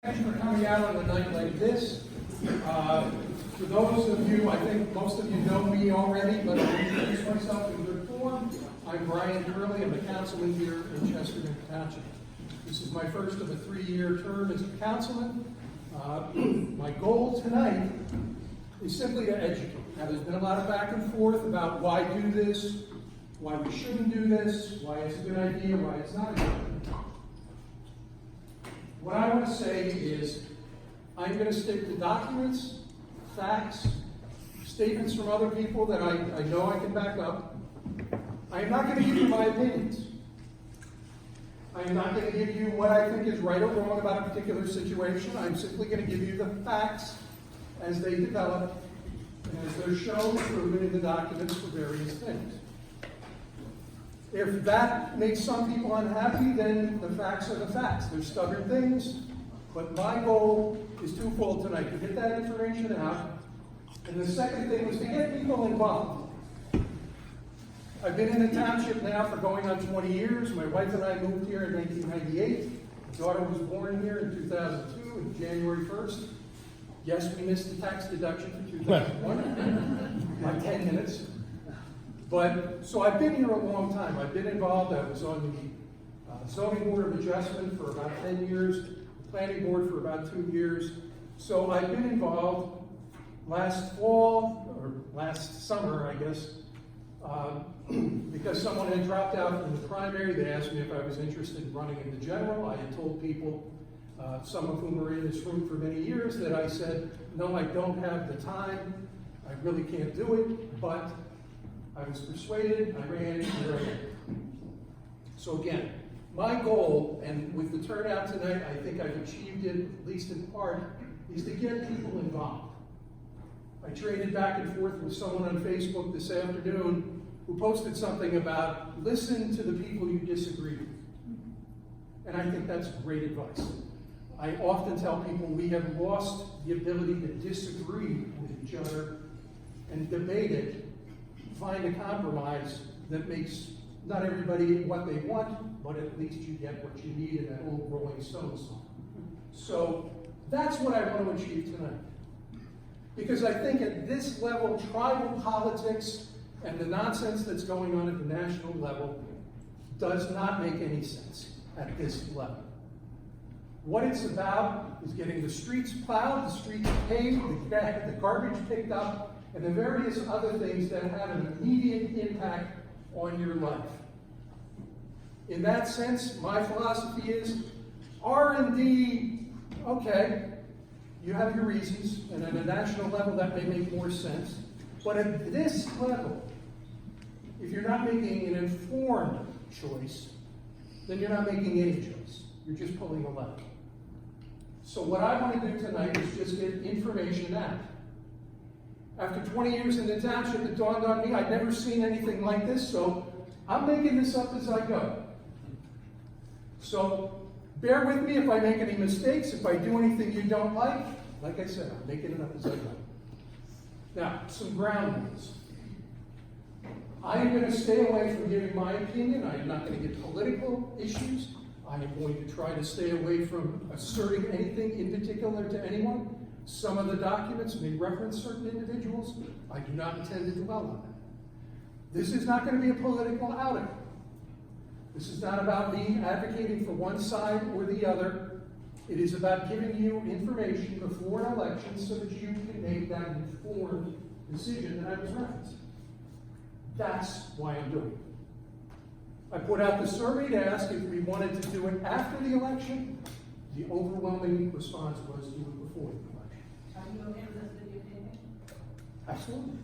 Thanks for coming out on a night like this. For those of you, I think most of you know me already, but I'll introduce myself in good form. I'm Brian Curley. I'm a councilman here in Chesterton Township. This is my first of a 3-year term as a councilman. My goal tonight is simply to educate. Now, there's been a lot of back and forth about why do this, why we shouldn't do this, why it's a good idea, why it's not a good idea. What I want to say is, I'm going to stick to documents, facts, statements from other people that I know I can back up. I am not going to give you my opinions. I am not going to give you what I think is right or wrong about a particular situation. I'm simply going to give you the facts as they develop and as they're shown and proven in the documents for various things. If that makes some people unhappy, then the facts are the facts. They're stubborn things, but my goal is twofold tonight: to get that information out, and the second thing was to get people involved. I've been in the township now for going on 20 years. My wife and I moved here in 1998. My daughter was born here in 2002, on January 1st. Yes, we missed the tax deduction for 2001, like 10 minutes. But, so I've been here a long time. I've been involved. I was on the zoning board of adjustment for about 10 years, the planning board for about 2 years. So I've been involved. Last fall, or last summer, I guess, because someone had dropped out from the primary, they asked me if I was interested in running in the general. I had told people, some of whom are in this room for many years, that I said, no, I don't have the time. I really can't do it, but I was persuaded, I ran, and here I am. So again, my goal, and with the turnout tonight, I think I've achieved it, at least in part, is to get people involved. I traded back and forth with someone on Facebook this afternoon who posted something about listen to the people you disagree with. And I think that's great advice. I often tell people we have lost the ability to disagree with each other and debate it, find a compromise that makes not everybody what they want, but at least you get what you need in that old Rolling Stones song. So that's what I want to achieve tonight. Because I think at this level, tribal politics and the nonsense that's going on at the national level does not make any sense at this level. What it's about is getting the streets plowed, the streets paved, the garbage picked up, and the various other things that have an immediate impact on your life. In that sense, my philosophy is R&D, okay, you have your reasons, and at a national level that may make more sense, but at this level, if you're not making an informed choice, then you're not making any choice. You're just pulling a lever. So what I want to do tonight is just get information out. After 20 years in the township, it dawned on me I'd never seen anything like this, so I'm making this up as I go. So bear with me if I make any mistakes, if I do anything you don't like. Like I said, I'm making it up as I go. Now, some ground rules. I am going to stay away from giving my opinion. I am not going to get political issues. I am going to try to stay away from asserting anything in particular to anyone. Some of the documents may reference certain individuals. I do not intend to dwell on that. This is not going to be a political outing. This is not about me advocating for one side or the other. It is about giving you information before an election so that you can make that informed decision that I was referencing. That's why I'm doing it. I put out the survey to ask if we wanted to do it after the election. The overwhelming response was do it before the election. Are you okay with us videotaping? Absolutely.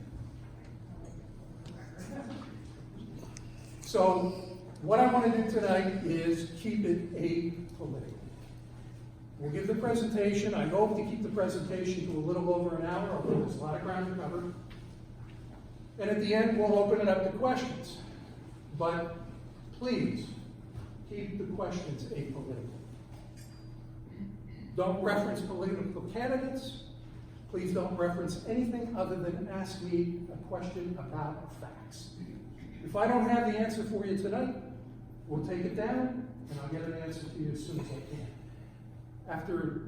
So, what I want to do tonight is keep it apolitical. We'll give the presentation. I hope to keep the presentation to a little over an hour, although there's a lot of ground to cover. And at the end, we'll open it up to questions. But please, keep the questions apolitical. Don't reference political candidates. Please don't reference anything other than ask me a question about facts. If I don't have the answer for you tonight, we'll take it down, and I'll get an answer to you as soon as I can. After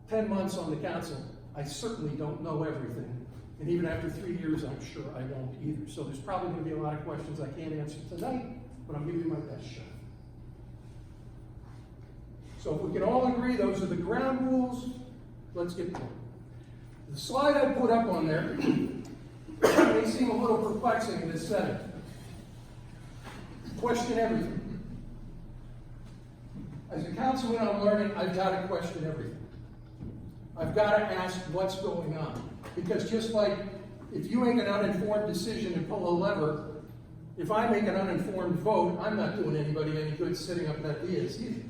10 months on the council, I certainly don't know everything. And even after 3 years, I'm sure I won't either. So there's probably going to be a lot of questions I can't answer tonight, but I'm giving you my best shot. So if we can all agree those are the ground rules, let's get going. The slide I put up on there may seem a little perplexing in this setting. Question everything. As a councilman, I'm learning I've got to question everything. I've got to ask what's going on. Because just like if you make an uninformed decision and pull a lever, if I make an uninformed vote, I'm not doing anybody any good sitting up that dais either.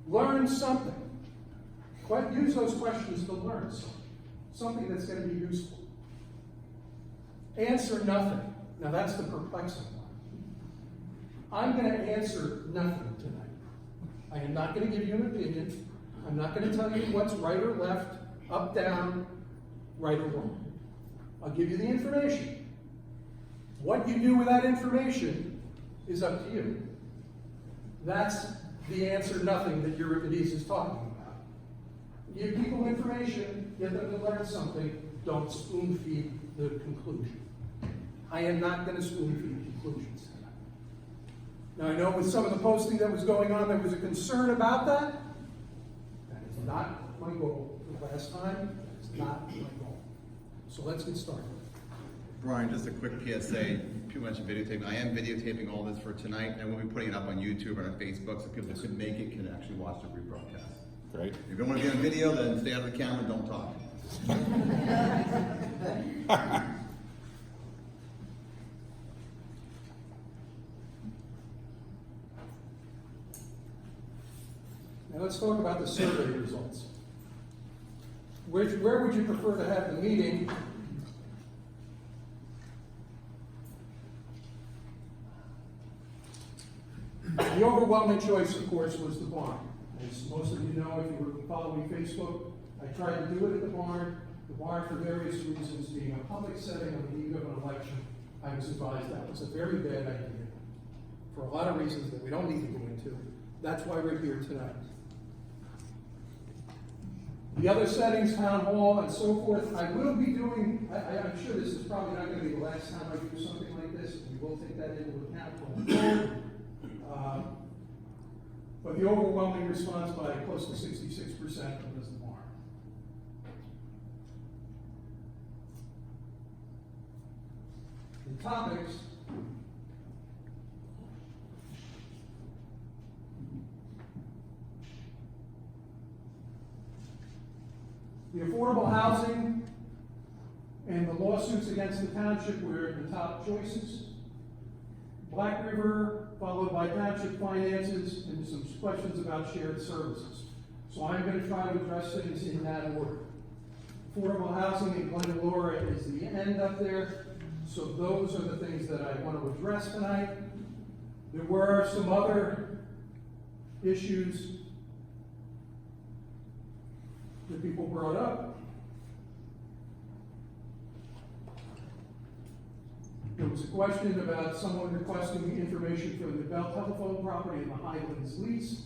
Learn something. Use those questions to learn something that's going to be useful. Answer nothing. Now that's the perplexing one. I'm going to answer nothing tonight. I am not going to give you an opinion. I'm not going to tell you what's right or left, up, down, right or wrong. I'll give you the information. What you do with that information is up to you. That's the answer nothing that Euripides is talking about. Give people information, get them to learn something, don't spoon feed the conclusion. I am not going to spoon feed conclusions tonight. Now I know with some of the posting that was going on, there was a concern about that. That is not my goal. The last time, that is not my goal. So let's get started. Brian, just a quick PSA. People mentioned videotaping. I am videotaping all this for tonight, and we'll be putting it up on YouTube and on Facebook, so people that couldn't make it can actually watch the rebroadcast. Great. If you don't want to be on video, then stay out of the camera and don't talk. Now let's talk about the survey results. Where would you prefer to have the meeting? The overwhelming choice, of course, was the barn. As most of you know, if you were following Facebook, I tried to do it at the barn. The barn, for various reasons, being a public setting on the eve of an election, I was advised that was a very bad idea. For a lot of reasons that we don't need to go into. That's why we're here tonight. The other settings, town hall, and so forth, I will be doing, I'm sure this is probably not going to be the last time I do something like this. We will take that into account going forward. But the overwhelming response by close to 66% was the barn. The topics. The affordable housing and the lawsuits against the township were the top choices. Black River, followed by township finances, and some questions about shared services. So I'm going to try to address things in that order. Affordable housing in Glenlora is the end up there. So those are the things that I want to address tonight. There were some other issues that people brought up. There was a question about someone requesting information from the Bell telephone property in the Highlands lease.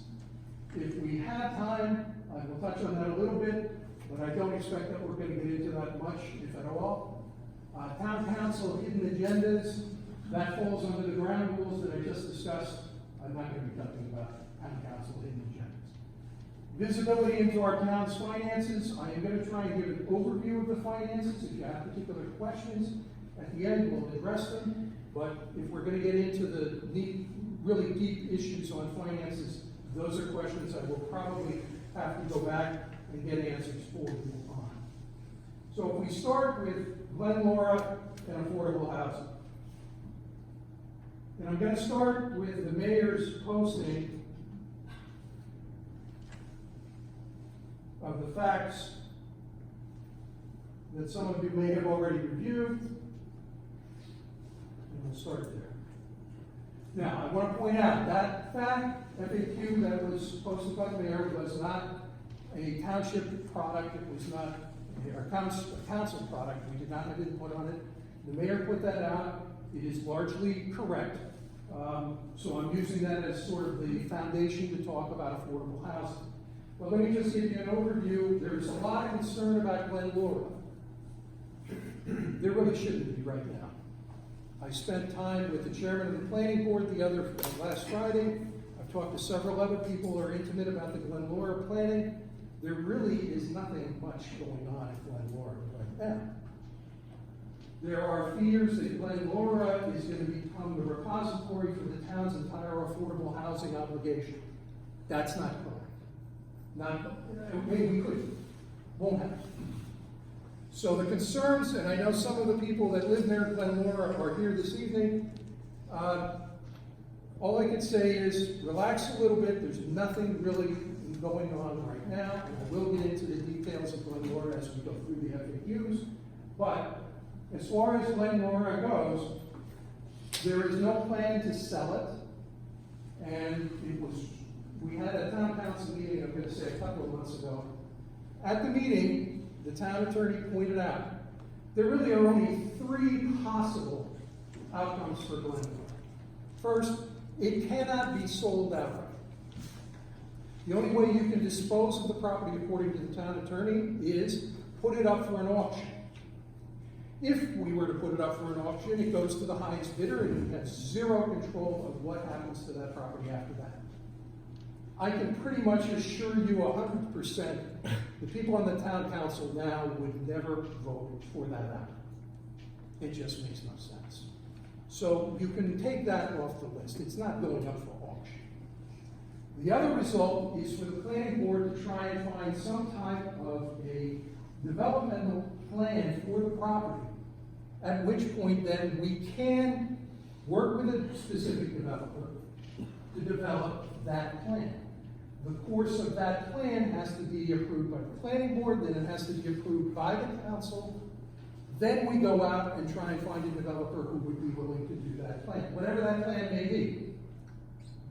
If we have time, I will touch on that a little bit, but I don't expect that we're going to get into that much, if at all. Town council hidden agendas, that falls under the ground rules that I just discussed. I'm not going to be talking about town council hidden agendas. Visibility into our town's finances. I am going to try and give an overview of the finances. If you have particular questions, at the end we'll address them. But if we're going to get into the really deep issues on finances, those are questions I will probably have to go back and get answers for you on. So if we start with Glenlora and affordable housing. And I'm going to start with the mayor's posting of the facts that some of you may have already reviewed. And we'll start there. Now, I want to point out that fact, FAQ, that was posted by the mayor was not a township product. It was not a council product. We did not have input on it. The mayor put that out. It is largely correct. So I'm using that as sort of the foundation to talk about affordable housing. Well, let me just give you an overview. There's a lot of concern about Glenlora. There really shouldn't be right now. I spent time with the chairman of the planning board last Friday. I've talked to several other people who are intimate about the Glenlora planning. There really is nothing much going on at Glenlora right now. There are fears that Glenlora is going to become the repository for the town's entire affordable housing obligation. That's not correct. We could, won't happen. So the concerns, and I know some of the people that live near Glenlora are here this evening. All I can say is relax a little bit. There's nothing really going on right now. And we'll get into the details of Glenlora as we go through the FAQs. But as far as Glenlora goes, there is no plan to sell it. And we had a town council meeting, I'm going to say a couple of months ago. At the meeting, the town attorney pointed out there really are only 3 possible outcomes for Glenlora. First, it cannot be sold outright. The only way you can dispose of the property, according to the town attorney, is put it up for an auction. If we were to put it up for an auction, it goes to the highest bidder and you have zero control of what happens to that property after that. I can pretty much assure you 100% the people on the town council now would never vote for that out. It just makes no sense. So you can take that off the list. It's not going up for auction. The other result is for the planning board to try and find some type of a developmental plan for the property, at which point then we can work with a specific developer to develop that plan. The course of that plan has to be approved by the planning board, then it has to be approved by the council. Then we go out and try and find a developer who would be willing to do that plan, whatever that plan may be.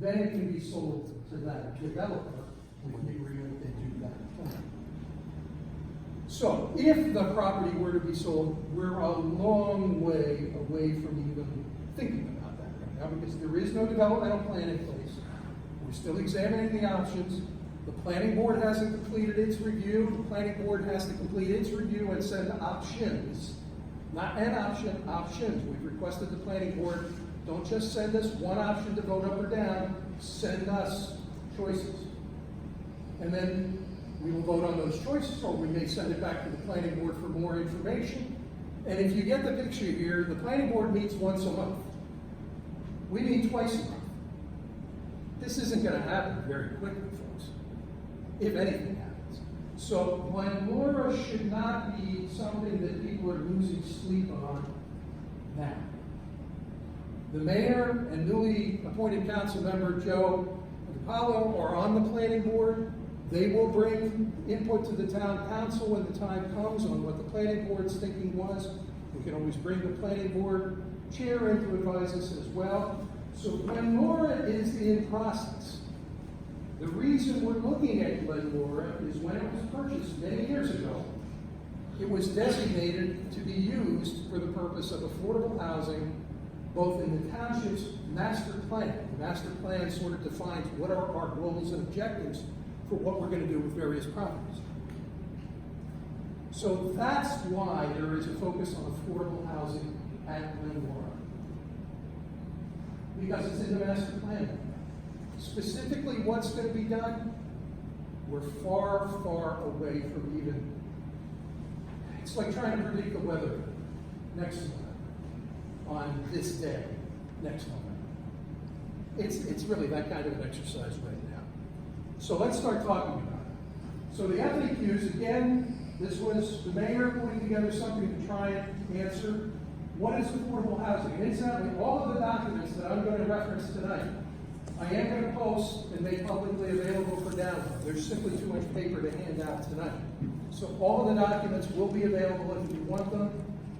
Then it can be sold to that developer with the agreement to do that plan. So if the property were to be sold, we're a long way away from even thinking about that right now, because there is no developmental plan in place. We're still examining the options. The planning board hasn't completed its review. The planning board has to complete its review and send options. Not an option, options. We've requested the planning board, don't just send us one option to vote up or down, send us choices. And then we will vote on those choices, or we may send it back to the planning board for more information. And if you get the picture here, the planning board meets once a month. We meet twice a month. This isn't going to happen very quickly, folks, if anything happens. So Glenlora should not be something that people are losing sleep on now. The mayor and newly appointed council member Joe DiPaolo are on the planning board. They will bring input to the town council when the time comes on what the planning board's thinking was. We can always bring the planning board chair in to advise us as well. So Glenlora is in process. The reason we're looking at Glenlora is when it was purchased many years ago, it was designated to be used for the purpose of affordable housing, both in the township's master plan. The master plan sort of defines what are our goals and objectives for what we're going to do with various properties. So that's why there is a focus on affordable housing at Glenlora. Because it's in the master plan. Specifically, what's going to be done? We're far, far away from even. It's like trying to predict the weather next month on this day, next November. It's really that kind of an exercise right now. So let's start talking about it. So the FAQs, again, this was the mayor putting together something to try and answer what is affordable housing. And incidentally, all of the documents that I'm going to reference tonight, I am going to post and make publicly available for download. There's simply too much paper to hand out tonight. So all of the documents will be available if you want them.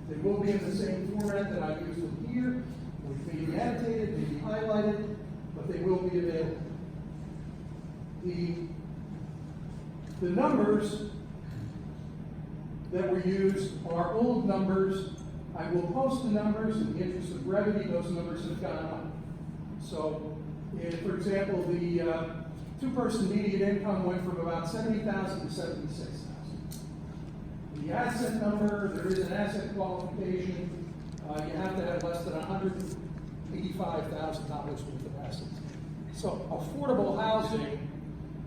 They will be in the same format that I've used them here, which may be annotated, may be highlighted, but they will be available. The numbers that were used are old numbers. I will post the numbers. In the interest of brevity, those numbers have gone up. So, for example, two-person median income went from about 70,000 to 76,000. The asset number, there is an asset qualification. You have to have less than $185,000 worth of assets. So affordable housing,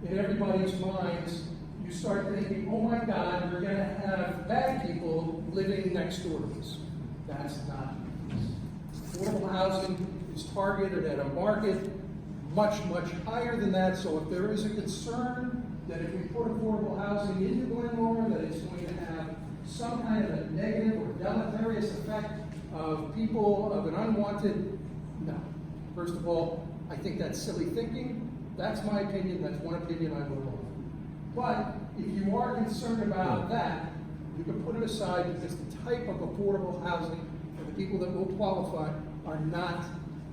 in everybody's minds, you start thinking, oh my God, we're going to have bad people living next door to us. That's not the case. Affordable housing is targeted at a market much, much higher than that. So if there is a concern that if we put affordable housing into Glenlora, that it's going to have some kind of a negative or deleterious effect of people of an unwanted, no. First of all, I think that's silly thinking. That's my opinion. That's one opinion I will hold. But if you are concerned about that, you can put it aside because the type of affordable housing for the people that will qualify are not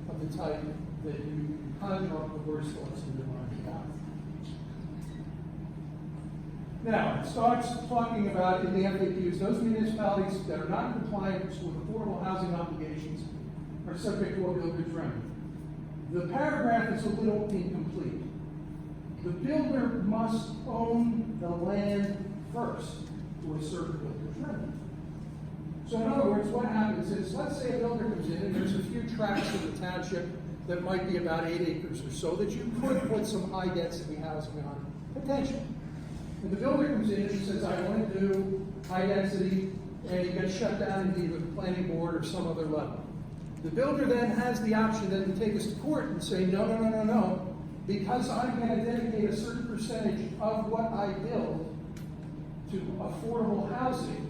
of the type that you conjure up the worst thoughts in your mind about. Now, it starts talking about in the FAQs, those municipalities that are not in compliance with affordable housing obligations are subject to a builder's remedy. The paragraph is a little incomplete. The builder must own the land first to assert the builder's remedy. So in other words, what happens is, let's say a builder comes in and there's a few tracts in the township that might be about 8 acres or so that you could put some high density housing on, potentially. And the builder comes in and he says, I want to do high density, and he gets shut down in either the planning board or some other level. The builder then has the option then to take us to court and say, no, because I'm going to dedicate a certain percentage of what I build to affordable housing,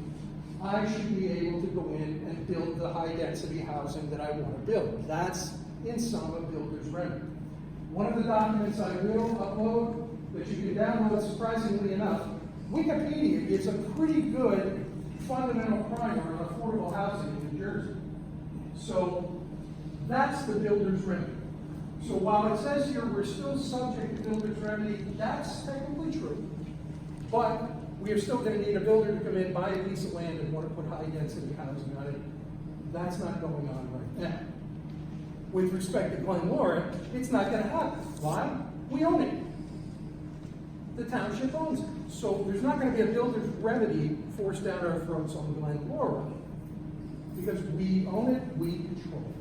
I should be able to go in and build the high density housing that I want to build. That's in sum a builder's remedy. One of the documents I will upload that you can download, surprisingly enough, Wikipedia gives a pretty good fundamental primer on affordable housing in New Jersey. So that's the builder's remedy. So while it says here we're still subject to builder's remedy, that's technically true. But we are still going to need a builder to come in, buy a piece of land, and want to put high density housing on it. That's not going on right now. With respect to Glenlora, it's not going to happen. Why? We own it. The township owns it. So there's not going to be a builder's remedy forced down our throats on Glenlora because we own it, we control it.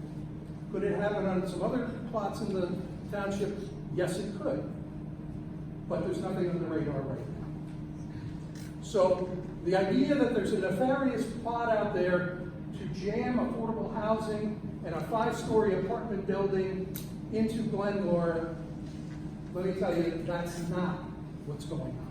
Could it happen on some other plots in the township? Yes, it could. But there's nothing on the radar right now. So the idea that there's a nefarious plot out there to jam affordable housing and a 5-story apartment building into Glenlora, let me tell you, that's not what's going on.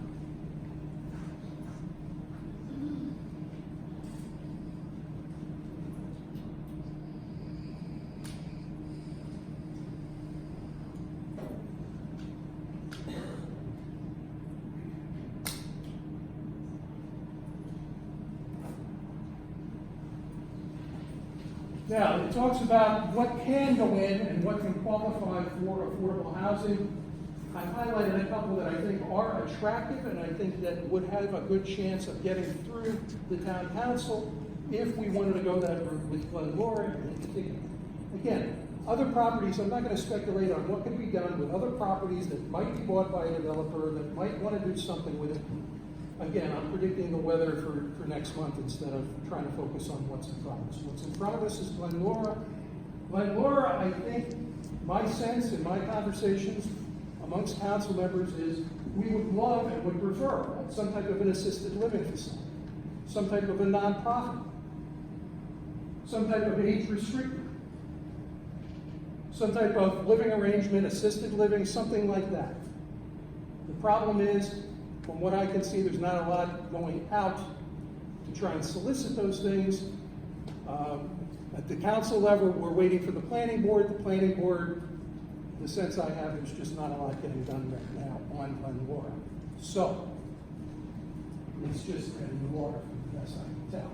Now, it talks about what can go in and what can qualify for affordable housing. I've highlighted a couple that I think are attractive and I think that would have a good chance of getting through the town council if we wanted to go that route with Glenlora in particular. Again, other properties, I'm not going to speculate on what can be done with other properties that might be bought by a developer that might want to do something with it. Again, I'm predicting the weather for next month instead of trying to focus on what's in front of us. What's in front of us is Glenlora. Glenlora, I think, my sense in my conversations amongst council members is we would love and would prefer some type of an assisted living facility, some type of a nonprofit, some type of age restricted, some type of living arrangement, assisted living, something like that. The problem is, from what I can see, there's not a lot going out to try and solicit those things. At the council level, we're waiting for the planning board. The planning board, the sense I have, there's just not a lot getting done right now on Glenlora. So, it's just Glenlora, from the best I can tell.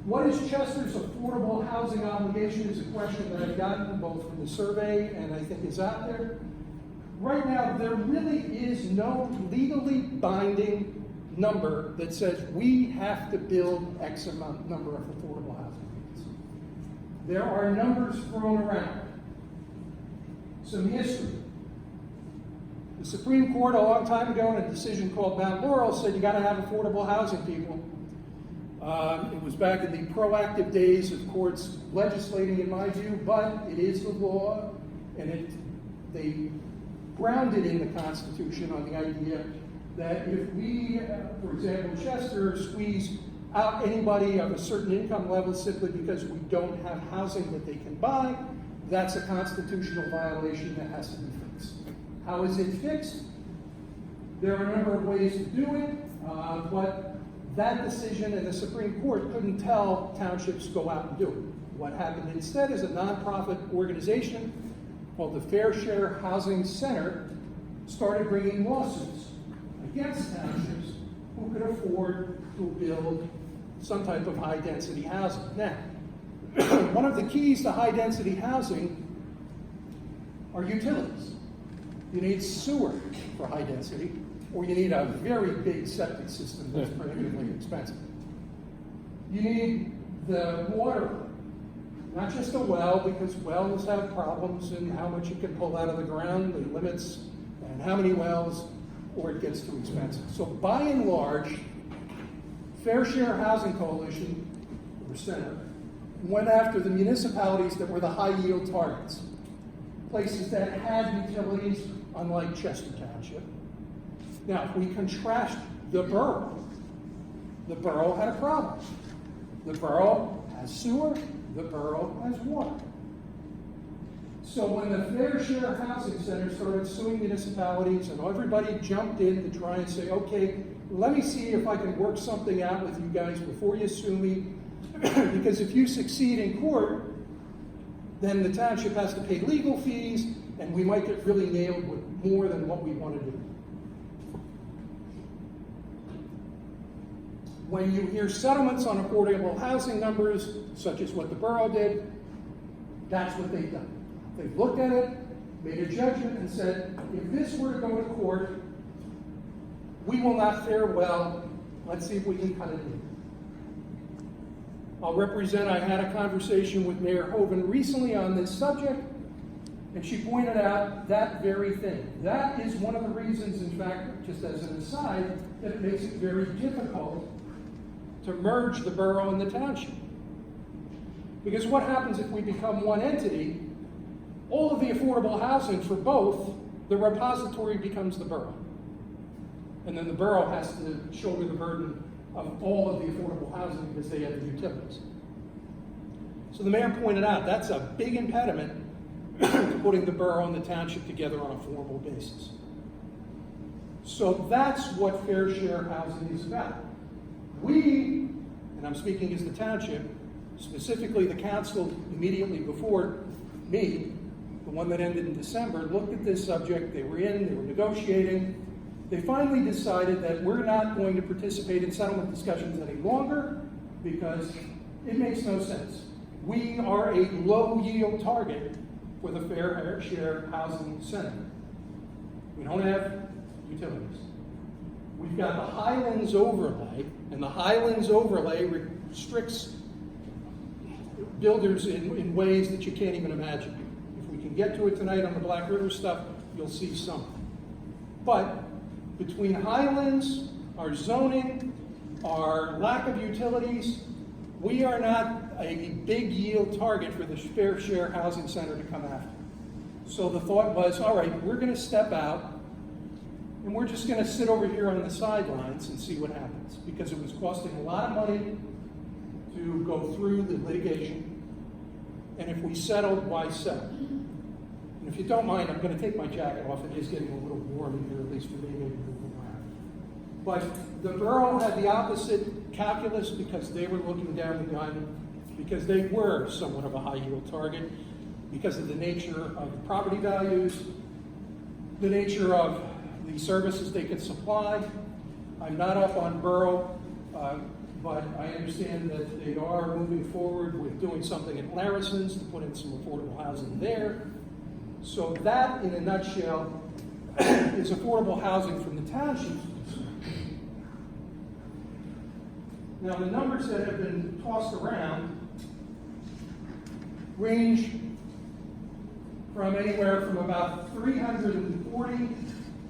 What is Chester's affordable housing obligation is a question that I've gotten both from the survey and I think is out there. Right now, there really is no legally binding number that says we have to build X amount number of affordable housing units. There are numbers thrown around. Some history. The Supreme Court a long time ago in a decision called Mount Laurel said you got to have affordable housing, people. It was back in the proactive days of courts legislating, in my view, but it is the law, and they grounded in the Constitution on the idea that if we, for example, Chester, squeeze out anybody of a certain income level simply because we don't have housing that they can buy, that's a constitutional violation that has to be fixed. How is it fixed? There are a number of ways to do it, but that decision in the Supreme Court couldn't tell townships to go out and do it. What happened instead is a nonprofit organization called the Fair Share Housing Center started bringing lawsuits against townships who could afford to build some type of high-density housing. Now, one of the keys to high-density housing are utilities. You need sewer for high density, or you need a very big septic system that's prohibitively expensive. You need the water, not just a well, because wells have problems in how much you can pull out of the ground, the limits, and how many wells, or it gets too expensive. So by and large, Fair Share Housing Coalition, or Center, went after the municipalities that were the high yield targets, places that had utilities, unlike Chester Township. Now, if we contrast the borough had a problem. The borough has sewer, the borough has water. So when the Fair Share Housing Center started suing municipalities and everybody jumped in to try and say, okay, let me see if I can work something out with you guys before you sue me, because if you succeed in court, then the township has to pay legal fees, and we might get really nailed with more than what we want to do. When you hear settlements on affordable housing numbers, such as what the borough did, that's what they've done. They've looked at it, made a judgment, and said, if this were to go to court, we will not fare well. Let's see if we can cut it in. I had a conversation with Mayor Hoven recently on this subject, and she pointed out that very thing. That is one of the reasons, in fact, just as an aside, that it makes it very difficult to merge the borough and the township. Because what happens if we become one entity? All of the affordable housing for both, the repository becomes the borough. And then the borough has to shoulder the burden of all of the affordable housing because they have the utilities. So the mayor pointed out that's a big impediment to putting the borough and the township together on a formal basis. So that's what fair share housing is about. We, and I'm speaking as the township, specifically the council immediately before me, the one that ended in December, looked at this subject. They were negotiating. They finally decided that we're not going to participate in settlement discussions any longer because it makes no sense. We are a low yield target for the Fair Share Housing Center. We don't have utilities. We've got the Highlands overlay, and the Highlands overlay restricts builders in ways that you can't even imagine. If we can get to it tonight on the Black River stuff, you'll see something. But between Highlands, our zoning, our lack of utilities, we are not a big yield target for the Fair Share Housing Center to come after. So the thought was, all right, we're going to step out and we're just going to sit over here on the sidelines and see what happens, because it was costing a lot of money to go through the litigation. And if we settled, why settle? And if you don't mind, I'm going to take my jacket off. It is getting a little warm in here, at least for me, maybe moving around. But the borough had the opposite calculus because they were looking down the gun, because they were somewhat of a high yield target, because of the nature of property values, the nature of the services they could supply. I'm not up on borough, but I understand that they are moving forward with doing something at Larison's to put in some affordable housing there. So that, in a nutshell, is affordable housing from the township. Now, the numbers that have been tossed around range from anywhere from about 340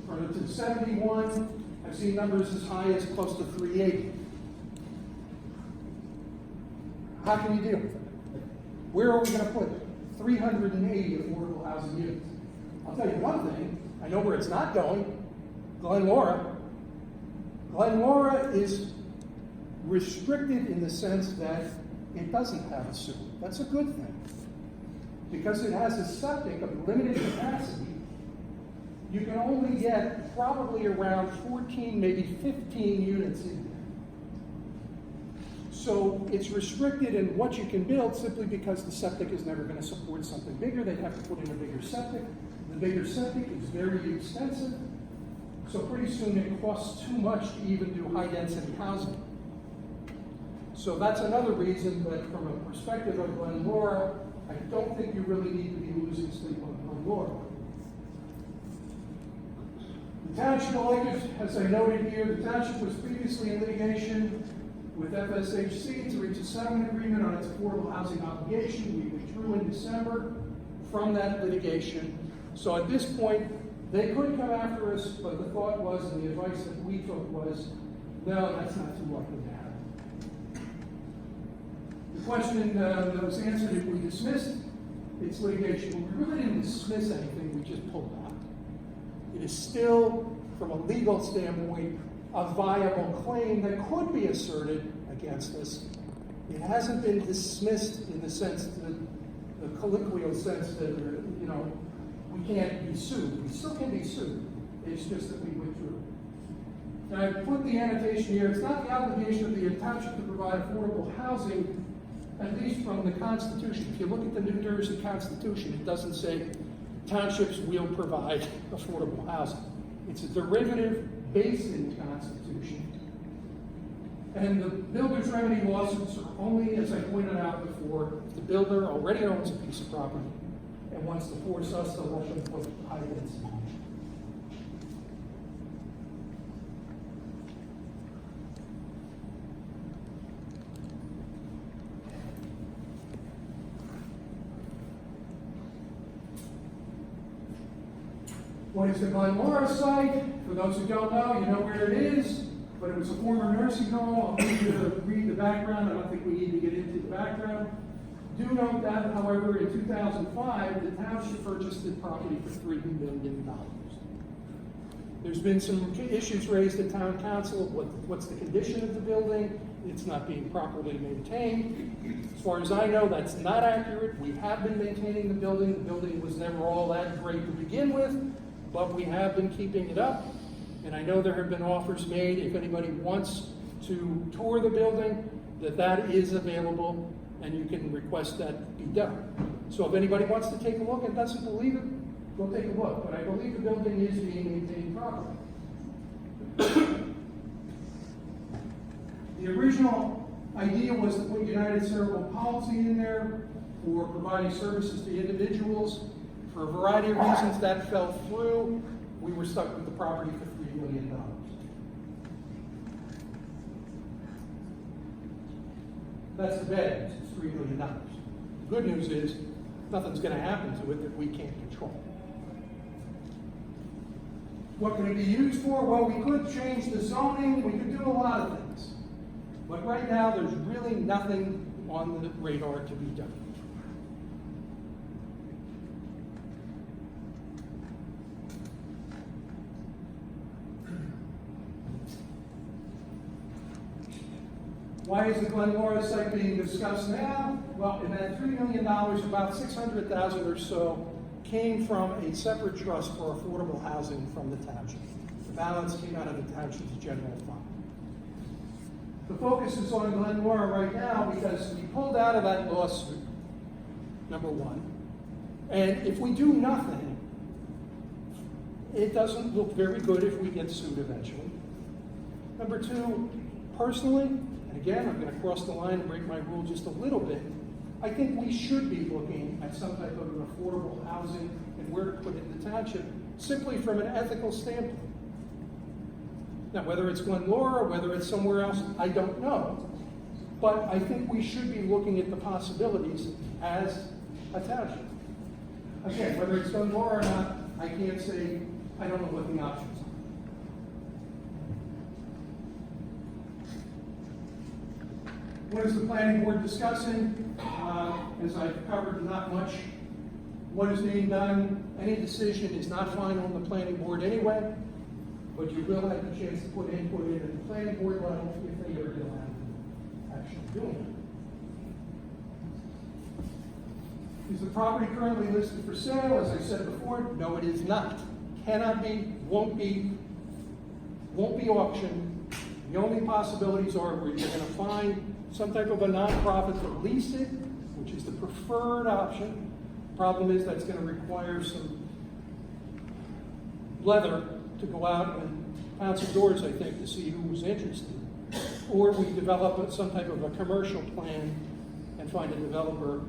per to 71, I've seen numbers as high as close to 380. How can you deal with it? Where are we going to put 380 affordable housing units? I'll tell you one thing, I know where it's not going, Glenlora. Glenlora is restricted in the sense that it doesn't have a sewer. That's a good thing. Because it has a septic of limited capacity, you can only get probably around 14, maybe 15 units in there. So it's restricted in what you can build simply because the septic is never going to support something bigger. They'd have to put in a bigger septic. The bigger septic is very expensive. So pretty soon it costs too much to even do high-density housing. So that's another reason that from a perspective of Glenlora, I don't think you really need to be losing sleep on Glenlora. The township elected, as I noted here, the township was previously in litigation with FSHC to reach a settlement agreement on its affordable housing obligation. We withdrew in December from that litigation. So at this point, they could come after us, but the thought was, and the advice that we took was, no, that's not too likely to happen. The question that was answered, if we dismissed its litigation, we really didn't dismiss anything, we just pulled out. It is still, from a legal standpoint, a viable claim that could be asserted against us. It hasn't been dismissed in the sense, the colloquial sense that, we can't be sued. We still can be sued. It's just that we withdrew. Now, I put the annotation here. It's not the obligation of the township to provide affordable housing, at least from the Constitution. If you look at the New Jersey Constitution, it doesn't say townships will provide affordable housing. It's a derivative based in the Constitution. And the builder's remedy lawsuits are only, as I pointed out before, if the builder already owns a piece of property and wants to force us to let them put high density. What is the Glenlora site? For those who don't know, you know where it is, but it was a former nursing home. I'll need you to read the background. I don't think we need to get into the background. Do note that, however, in 2005, the township purchased the property for $3 million. There's been some issues raised at town council. What's the condition of the building? It's not being properly maintained. As far as I know, that's not accurate. We have been maintaining the building. The building was never all that great to begin with, but we have been keeping it up. And I know there have been offers made, if anybody wants to tour the building, that is available, and you can request that be done. So if anybody wants to take a look and doesn't believe it, go take a look. But I believe the building is being maintained properly. The original idea was to put United Cerebral Palsy in there for providing services to individuals. For a variety of reasons, that fell through. We were stuck with the property for $3 million. That's the bad news, it's $3 million. The good news is, nothing's going to happen to it that we can't control. What can it be used for? Well, we could change the zoning, we could do a lot of things. But right now, there's really nothing on the radar to be done. Why is the Glenlora site being discussed now? Well, in that $3 million, about $600,000 or so came from a separate trust for affordable housing from the township. The balance came out of the township's general fund. The focus is on Glenlora right now because we pulled out of that lawsuit, number one. And if we do nothing, it doesn't look very good if we get sued eventually. Number two, personally, and again, I'm going to cross the line and break my rule just a little bit, I think we should be looking at some type of an affordable housing and where to put it in the township, simply from an ethical standpoint. Now, whether it's Glenlora or whether it's somewhere else, I don't know. But I think we should be looking at the possibilities as a township. Again, whether it's Glenlora or not, I can't say, I don't know what the options are. What is the planning board discussing? As I've covered, not much. What is being done? Any decision is not final in the planning board anyway, but you will have the chance to put input in at the planning board level if they are allowed to actually doing it. Is the property currently listed for sale? As I said before, no, it is not. Cannot be, won't be auctioned. The only possibilities are where you're going to find some type of a nonprofit to lease it, which is the preferred option. Problem is that's going to require some leather to go out and pound some doors, I think, to see who's interested. Or we develop some type of a commercial plan and find a developer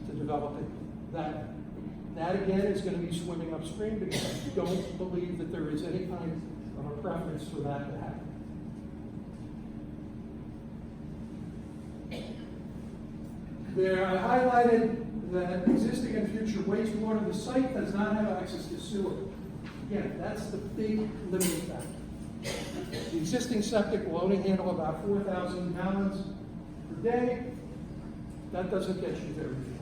to develop it. That again is going to be swimming upstream because I don't believe that there is any kind of a preference for that to happen. There, I highlighted that existing and future wastewater, the site does not have access to sewer. Again, that's the big limiting factor. The existing septic will only handle about 4,000 gallons per day. That doesn't get you very far.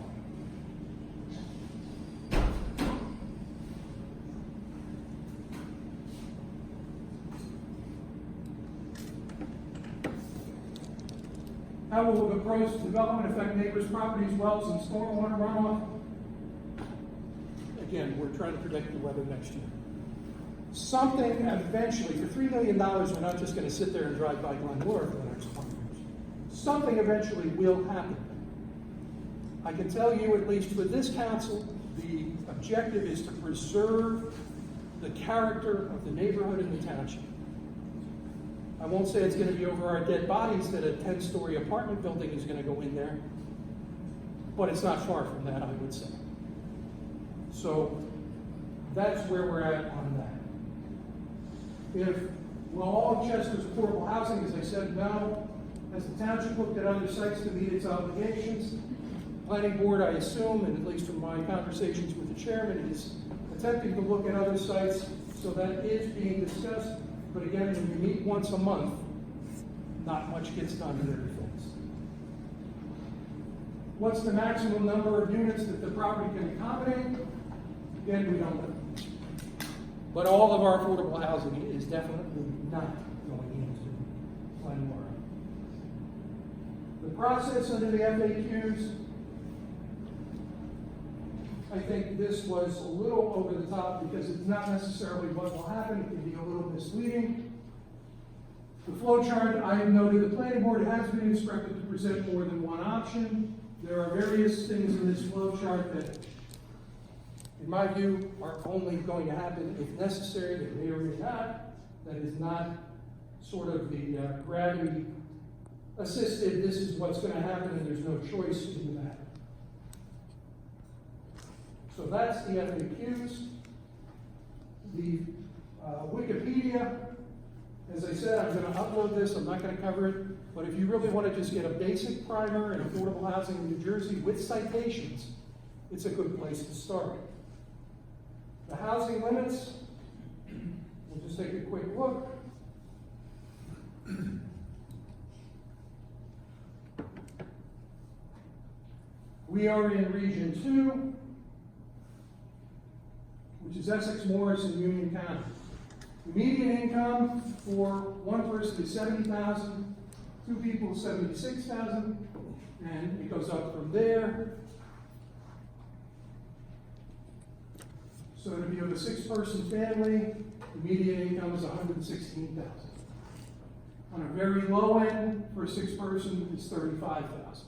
How will the proposed development affect neighbors' properties, wells, and stormwater runoff? Again, we're trying to predict the weather next year. Something eventually, for $3 million, we're not just going to sit there and drive by Glenlora for the next 20 years. Something eventually will happen. I can tell you, at least for this council, the objective is to preserve the character of the neighborhood and the township. I won't say it's going to be over our dead bodies that a 10-story apartment building is going to go in there, but it's not far from that, I would say. So that's where we're at on that. Will all of Chester's affordable housing, as I said, no. Has the township looked at other sites to meet its obligations? Planning board, I assume, and at least from my conversations with the chairman, is attempting to look at other sites, so that is being discussed. But again, when you meet once a month, not much gets done in every phase. What's the maximum number of units that the property can accommodate? Again, we don't know. But all of our affordable housing is definitely not going into Glenlora. The process under the FAQs, I think this was a little over the top because it's not necessarily what will happen. It can be a little misleading. The flow chart, I have noted the planning board has been instructed to present more than one option. There are various things in this flow chart that, in my view, are only going to happen if necessary. They may or may not. That is not sort of the gravity assisted, this is what's going to happen and there's no choice in the matter. So that's the FAQs. The Wikipedia, as I said, I'm going to upload this. I'm not going to cover it. But if you really want to just get a basic primer in affordable housing in New Jersey with citations, it's a good place to start. The housing limits, we'll just take a quick look. We are in Region 2, which is Essex, Morris, and Union County. The median income for one person is $70,000, two people $76,000, and it goes up from there. So to be of a 6-person family, the median income is $116,000. On a very low end, for a 6-person, it's $35,000.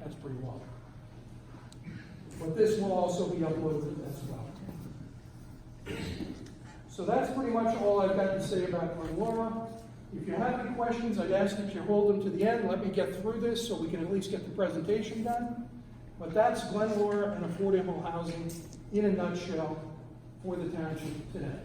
That's pretty low. But this will also be uploaded as well. So that's pretty much all I've got to say about Glenlora. If you have any questions, I'd ask that you hold them to the end. Let me get through this so we can at least get the presentation done. But that's Glenlora and affordable housing in a nutshell for the township today.